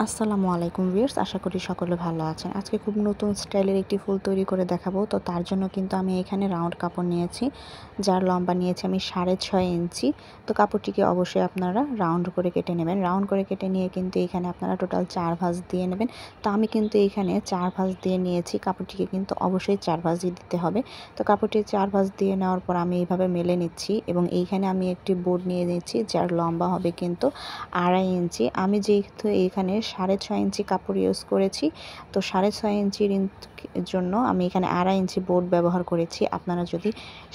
আসসালামু আলাইকুম ভিউয়ার্স, আশা করি সকলে ভালো আছেন। আজকে খুব নতুন স্টাইলের একটি ফুল তৈরি করে দেখাবো। তো তার জন্য কিন্তু আমি এখানে রাউন্ড কাপড় নিয়েছি, যার লম্বা নিয়েছি আমি 6.5 ইঞ্চি। তো কাপড়টিকে অবশ্যই আপনারা রাউন্ড করে কেটে নেবেন। রাউন্ড করে কেটে নিয়ে কিন্তু এখানে আপনারা টোটাল 4 ভাঁজ দিয়ে নেবেন। তো আমি কিন্তু এখানে 4 ভাঁজ দিয়ে নিয়েছি। কাপড়টিকে কিন্তু অবশ্যই 4 ভাঁজই দিতে হবে। তো কাপড়টি 4 ভাঁজ দিয়ে নেওয়ার পর আমি এইভাবে মেলে নিচ্ছি এবং এইখানে আমি একটি বোর্ড নিয়ে নিচ্ছি, যার লম্বা হবে কিন্তু 2.5 ইঞ্চি। আমি যেহেতু এইখানে 6.5 ইঞ্চি কাপড় ইউজ করেছি, তো 6.5 ইঞ্চির জন্য আমি এখানে 2.5 ইঞ্চি বোর্ড ব্যবহার করেছি। আপনারা যদি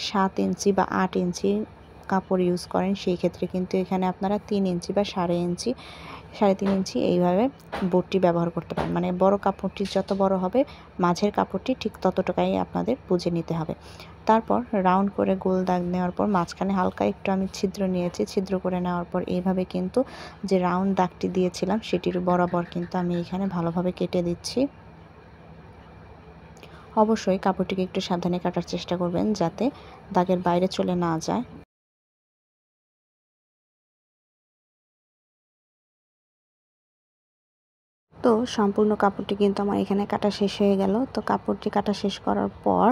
7 ইঞ্চি বা 8 ইঞ্চি কাপড় ইউজ করেন, সেই ক্ষেত্রে কিন্তু এখানে আপনারা 3 ইঞ্চি বা 3.5 ইঞ্চি এইভাবে বোর্ডটি ব্যবহার করতে পারেন। মানে বড় কাপড়টি যত বড় হবে, মাঝের কাপড়টি ঠিক ততটুকাই আপনাদের বুঝে নিতে হবে। তারপর রাউন্ড করে গোল দাগ নেওয়ার পর মাঝখানে হালকা একটু আমি ছিদ্র নিয়েছি। ছিদ্র করে নেওয়ার পর এইভাবে কিন্তু যে রাউন্ড দাগটি দিয়েছিলাম সেটির বরাবর কিন্তু আমি এখানে ভালোভাবে কেটে দিচ্ছি। অবশ্যই কাপড়টিকে একটু সাবধানে কাটার চেষ্টা করবেন, যাতে দাগের বাইরে চলে না যায়। তো সম্পূর্ণ কাপড়টি কিন্তু আমার এখানে কাটা শেষ হয়ে গেল। তো কাপড়টি কাটা শেষ করার পর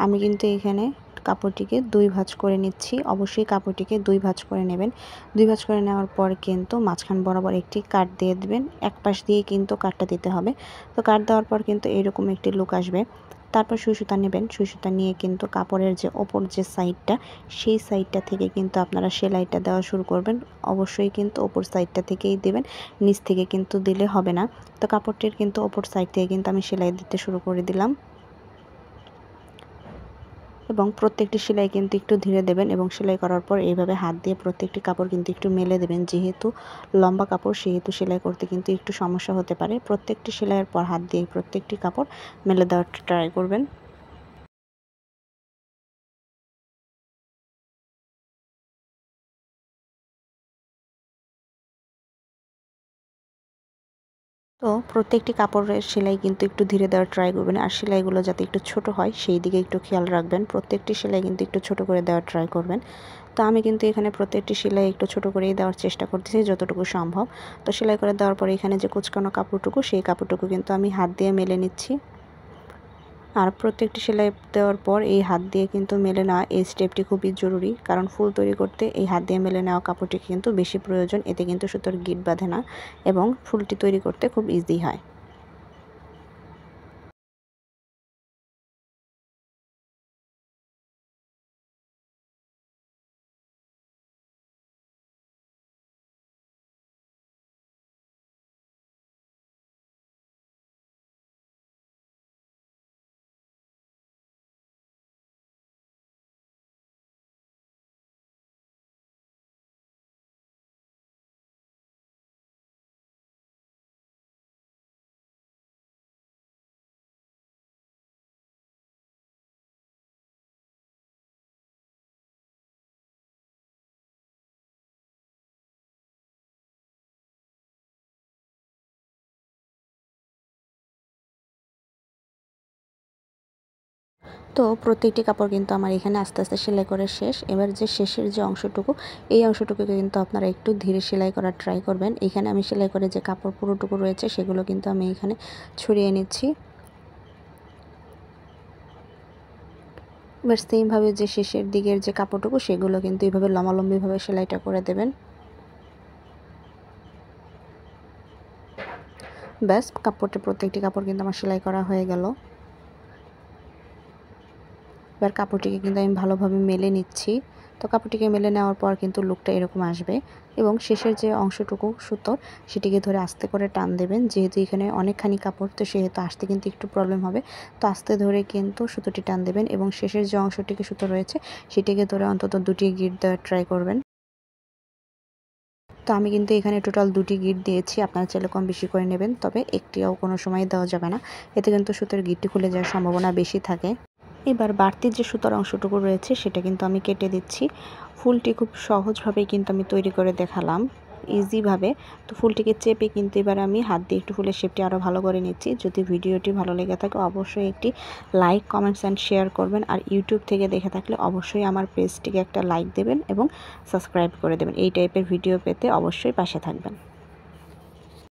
আমি কিন্তু এখানে কাপড়টিকে 2 ভাঁজ করে নিচ্ছি। অবশ্যই কাপড়টিকে 2 ভাঁজ করে নেবেন। 2 ভাঁজ করে নেওয়ার পর কিন্তু মাঝখান বরাবর একটি কাট দিয়ে দিবেন। এক পাশ দিয়ে কিন্তু কাটটা দিতে হবে। তো কাট দেওয়ার পর কিন্তু এরকম একটি লুক আসবে। তারপর সুই সুতা নেবেন। সুই সুতা নিয়ে কিন্তু কাপড়ের যে ওপর যে সাইডটা, সেই সাইডটা থেকে কিন্তু আপনারা সেলাইটা দেওয়া শুরু করবেন। অবশ্যই কিন্তু ওপর সাইডটা থেকেই দেবেন, নিচ থেকে কিন্তু দিলে হবে না। তো কাপড়টির কিন্তু ওপর সাইড থেকে কিন্তু আমি সেলাই দিতে শুরু করে দিলাম এবং প্রত্যেকটি সেলাই কিন্তু একটু ধীরে দেবেন এবং সেলাই করার পর এইভাবে হাত দিয়ে প্রত্যেকটি কাপড় কিন্তু একটু মেলে দেবেন। যেহেতু লম্বা কাপড়, সেহেতু সেলাই করতে কিন্তু একটু সমস্যা হতে পারে। প্রত্যেকটি সেলাইয়ের পর হাত দিয়ে প্রত্যেকটি কাপড় মেলে দেওয়ার ট্রাই করবেন। তো প্রত্যেকটি কাপড়ের সেলাই কিন্তু একটু ধীরে দেওয়ার ট্রাই করবেন, আর সেলাইগুলো যাতে একটু ছোট হয় সেই দিকে একটু খেয়াল রাখবেন। প্রত্যেকটি সেলাই কিন্তু একটু ছোট করে দেওয়ার ট্রাই করবেন। তো আমি কিন্তু এখানে প্রত্যেকটি সেলাই একটু ছোট করেই দেওয়ার চেষ্টা করতেছি যতটুকু সম্ভব। তো সেলাই করে দেওয়ার পরে এখানে যে কুচকানো কাপড়টুকু, সেই কাপড়টুকু কিন্তু আমি হাত দিয়ে মেলে নিচ্ছি। আর প্রত্যেকটি সেলাই দেওয়ার পর এই হাত দিয়ে কিন্তু মেলে নেওয়া, এই স্টেপটি খুবই জরুরি, কারণ ফুল তৈরি করতে এই হাত দিয়ে মেলে নেওয়া কাপড়টি কিন্তু বেশি প্রয়োজন। এতে কিন্তু সুতোর গিঁট বাঁধে না এবং ফুলটি তৈরি করতে খুব ইজি হয়। তো প্রত্যেকটি কাপড় কিন্তু আমার এখানে আস্তে আস্তে সেলাই করে শেষ। এবার যে শেষের যে অংশটুকু, এই অংশটুকুকে কিন্তু আপনারা একটু ধীরে সেলাই করার ট্রাই করবেন। এখানে আমি সেলাই করে যে কাপড় পুরোটুকু রয়েছে, সেগুলো কিন্তু আমি এখানে ছড়িয়ে নিচ্ছি। এবার সেমভাবে যে শেষের দিকের যে কাপড়টুকু, সেগুলো কিন্তু এইভাবে লম্বালম্বিভাবে সেলাইটা করে দেবেন। ব্যাস, প্রত্যেকটি কাপড় কিন্তু আমার সেলাই করা হয়ে গেল। এবার কাপড়টিকে কিন্তু আমি ভালোভাবে মেলে নিচ্ছি। তো কাপড়টিকে মেলে নেওয়ার পর কিন্তু লুকটা এরকম আসবে এবং শেষের যে অংশটুকু সুতোর, সেটিকে ধরে আস্তে করে টান দেবেন। যেহেতু এখানে অনেকখানি কাপড়, তো সেহেতু আসতে কিন্তু একটু প্রবলেম হবে। তো আস্তে ধরে কিন্তু সুতোটি টান দেবেন এবং শেষের যে অংশটিকে সুতো রয়েছে, সেটিকে ধরে অন্তত 2টি গিঁট দেওয়ার ট্রাই করবেন। তো আমি কিন্তু এখানে টোটাল 2টি গিঁট দিয়েছি। আপনারা চাইলে কম বেশি করে নেবেন, তবে একটিও কোনো সময় দেওয়া যাবে না। এতে কিন্তু সুতোর গিঁটটি খুলে যাওয়ার সম্ভাবনা বেশি থাকে। এবার বাড়তি যে সুতার অংশটুকু রয়েছে, সেটা কিন্তু আমি কেটে দিচ্ছি। ফুলটি খুব সহজভাবেই কিন্তু আমি তৈরি করে দেখালাম, ইজিভাবে। তো ফুলটিকে চেপে কিন্তু এবার আমি হাত দিয়ে একটু ফুলের শেপটি আরও ভালো করে নিচ্ছি। যদি ভিডিওটি ভালো লেগে থাকে, অবশ্যই একটি লাইক, কমেন্টস অ্যান্ড শেয়ার করবেন। আর ইউটিউব থেকে দেখে থাকলে অবশ্যই আমার পেজটিকে একটা লাইক দেবেন এবং সাবস্ক্রাইব করে দেবেন। এই টাইপের ভিডিও পেতে অবশ্যই পাশে থাকবেন।